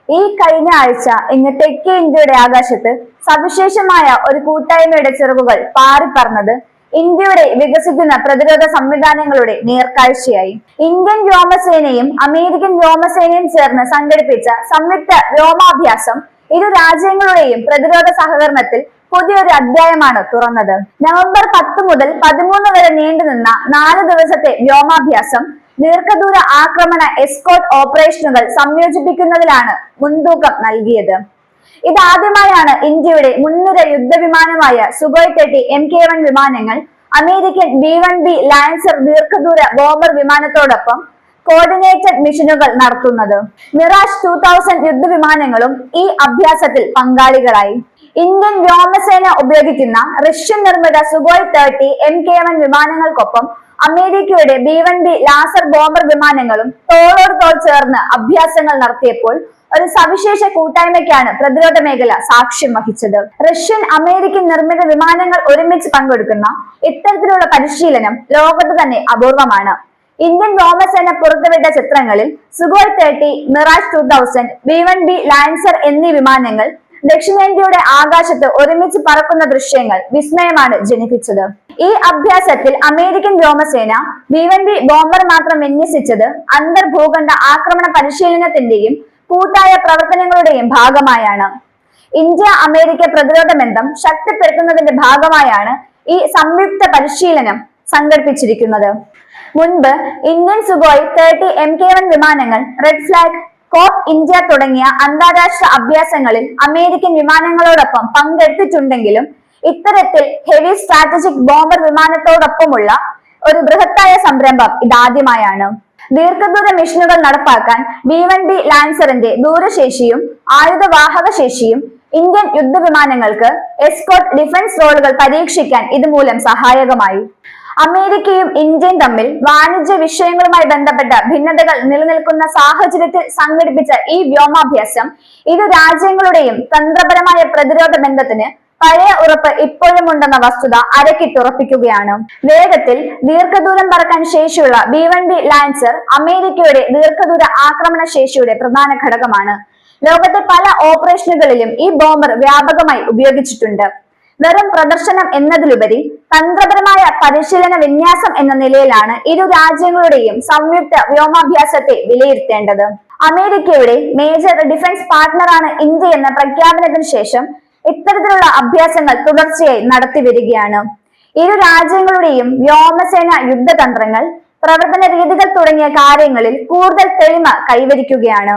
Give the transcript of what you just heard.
ഈ കഴിഞ്ഞ ആഴ്ച ഇങ്ങ് തെക്കേ ഇന്ത്യയുടെ ആകാശത്ത് സവിശേഷമായ ഒരു കൂട്ടായ്മയുടെ ചിറകുകൾ പാറിപ്പറന്നത് ഇന്ത്യയുടെ വികസിക്കുന്ന പ്രതിരോധ സംവിധാനങ്ങളുടെ നേർക്കാഴ്ചയായി. ഇന്ത്യൻ വ്യോമസേനയും അമേരിക്കൻ വ്യോമസേനയും ചേർന്ന് സംഘടിപ്പിച്ച സംയുക്ത വ്യോമാഭ്യാസം ഇരു രാജ്യങ്ങളുടെയും പ്രതിരോധ സഹകരണത്തിൽ പുതിയൊരു അധ്യായമാണ് തുറന്നത്. നവംബർ 10 മുതൽ 13 വരെ നീണ്ടുനിന്ന 4 ദിവസത്തെ വ്യോമാഭ്യാസം ദീർഘദൂര ആക്രമണ എസ്കോർട്ട് ഓപ്പറേഷനുകൾ സംയോജിപ്പിക്കുന്നതിലാണ് മുൻതൂക്കം നൽകിയത്. ഇതാദ്യമായാണ് ഇന്ത്യയുടെ മുൻനിര യുദ്ധവിമാനമായ സുഖോയ് 30 MK1 വിമാനങ്ങൾ അമേരിക്കൻ B-1B ലാൻസർ ദീർഘദൂര ബോംബർ വിമാനത്തോടൊപ്പം കോർഡിനേറ്റഡ് മിഷനുകൾ നടത്തുന്നത്. മിറാഷ് 2000 യുദ്ധവിമാനങ്ങളും ഈ അഭ്യാസത്തിൽ പങ്കാളികളായി. ഇന്ത്യൻ വ്യോമസേന ഉപയോഗിക്കുന്ന റഷ്യൻ നിർമ്മിത സുഖോയ് 30 MK1 വിമാനങ്ങൾക്കൊപ്പം അമേരിക്കയുടെ B-1B ലാസർ ബോംബർ വിമാനങ്ങളും തോളോട് തോൾ ചേർന്ന് അഭ്യാസങ്ങൾ നടത്തിയപ്പോൾ ഒരു സവിശേഷ കൂട്ടായ്മയ്ക്കാണ് പ്രതിരോധ മേഖല സാക്ഷ്യം വഹിച്ചത്. റഷ്യൻ അമേരിക്കൻ നിർമ്മിത വിമാനങ്ങൾ ഒരുമിച്ച് പങ്കെടുക്കുന്ന ഇത്തരത്തിലുള്ള പരിശീലനം ലോകത്ത് തന്നെ അപൂർവമാണ്. ഇന്ത്യൻ വ്യോമസേന പുറത്തുവിട്ട ചിത്രങ്ങളിൽ സുഖോയ് 30, മിറാഷ് 2000, B-1B ലാൻസർ എന്നീ വിമാനങ്ങൾ ദക്ഷിണേന്ത്യയുടെ ആകാശത്ത് ഒരുമിച്ച് പറക്കുന്ന ദൃശ്യങ്ങൾ വിസ്മയമാണ് ജനിപ്പിച്ചത്. ഈ അഭ്യാസത്തിൽ അമേരിക്കൻ വ്യോമസേന B-1B ബോംബർ മാത്രം വിന്യസിച്ചത് അന്തർഭൂഖണ്ഡ ആക്രമണ പരിശീലനത്തിന്റെയും കൂട്ടായ പ്രവർത്തനങ്ങളുടെയും ഭാഗമായാണ്. ഇന്ത്യ അമേരിക്ക പ്രതിരോധ ബന്ധം ശക്തിപ്പെടുത്തുന്നതിന്റെ ഭാഗമായാണ് ഈ സംയുക്ത പരിശീലനം സംഘടിപ്പിച്ചിരിക്കുന്നത്. മുൻപ് ഇന്ത്യൻ സുഖോയ് 30 MK1 വിമാനങ്ങൾ റെഡ് ഫ്ലാഗ്, കോപ്പ് ഇന്ത്യ തുടങ്ങിയ അന്താരാഷ്ട്ര അഭ്യാസങ്ങളിൽ അമേരിക്കൻ വിമാനങ്ങളോടൊപ്പം പങ്കെടുത്തിട്ടുണ്ടെങ്കിലും ഇത്തരത്തിൽ ഹെവി സ്ട്രാറ്റജിക് ബോംബർ വിമാനത്തോടൊപ്പമുള്ള ഒരു ബൃഹത്തായ സംരംഭം ഇതാദ്യമായാണ്. ദീർഘദൂര മിഷനുകൾ നടപ്പാക്കാൻ B-1B ലാൻസറിന്റെ ദൂരശേഷിയും ആയുധവാഹക ശേഷിയും ഇന്ത്യൻ യുദ്ധവിമാനങ്ങൾക്ക് എസ്കോർട്ട് ഡിഫൻസ് റോളുകൾ പരീക്ഷിക്കാൻ ഇതുമൂലം സഹായകമായി. അമേരിക്കയും ഇന്ത്യയും തമ്മിൽ വാണിജ്യ വിഷയങ്ങളുമായി ബന്ധപ്പെട്ട ഭിന്നതകൾ നിലനിൽക്കുന്ന സാഹചര്യത്തിൽ സംഘടിപ്പിച്ച ഈ വ്യോമാഭ്യാസം ഇരു രാജ്യങ്ങളുടെയും തന്ത്രപരമായ പ്രതിരോധ ബന്ധത്തിന് പഴയ ഉറപ്പ് ഇപ്പോഴും ഉണ്ടെന്ന വസ്തുത അരക്കിട്ടുറപ്പിക്കുകയാണ്. വേഗത്തിൽ ദീർഘദൂരം പറക്കാൻ ശേഷിയുള്ള B-1B ലാൻസർ അമേരിക്കയുടെ ദീർഘദൂര ആക്രമണ ശേഷിയുടെ പ്രധാന ഘടകമാണ്. ലോകത്തെ പല ഓപ്പറേഷനുകളിലും ഈ ബോംബർ വ്യാപകമായി ഉപയോഗിച്ചിട്ടുണ്ട്. വെറും പ്രദർശനം എന്നതിലുപരി തന്ത്രപരമായ പരിശീലന വിന്യാസം എന്ന നിലയിലാണ് ഇരു രാജ്യങ്ങളുടെയും സംയുക്ത വ്യോമാഭ്യാസത്തെ വിലയിരുത്തേണ്ടത്. അമേരിക്കയുടെ മേജർ ഡിഫൻസ് പാർട്ട്ണറാണ് ഇന്ത്യ എന്ന പ്രഖ്യാപനത്തിന് ശേഷം ഇത്തരത്തിലുള്ള അഭ്യാസങ്ങൾ തുടർച്ചയായി നടത്തി വരികയാണ്. ഇരു രാജ്യങ്ങളുടെയും വ്യോമസേന യുദ്ധതന്ത്രങ്ങൾ, പ്രവർത്തന രീതികൾ തുടങ്ങിയ കാര്യങ്ങളിൽ കൂടുതൽ തെളിമ കൈവരിക്കുകയാണ്.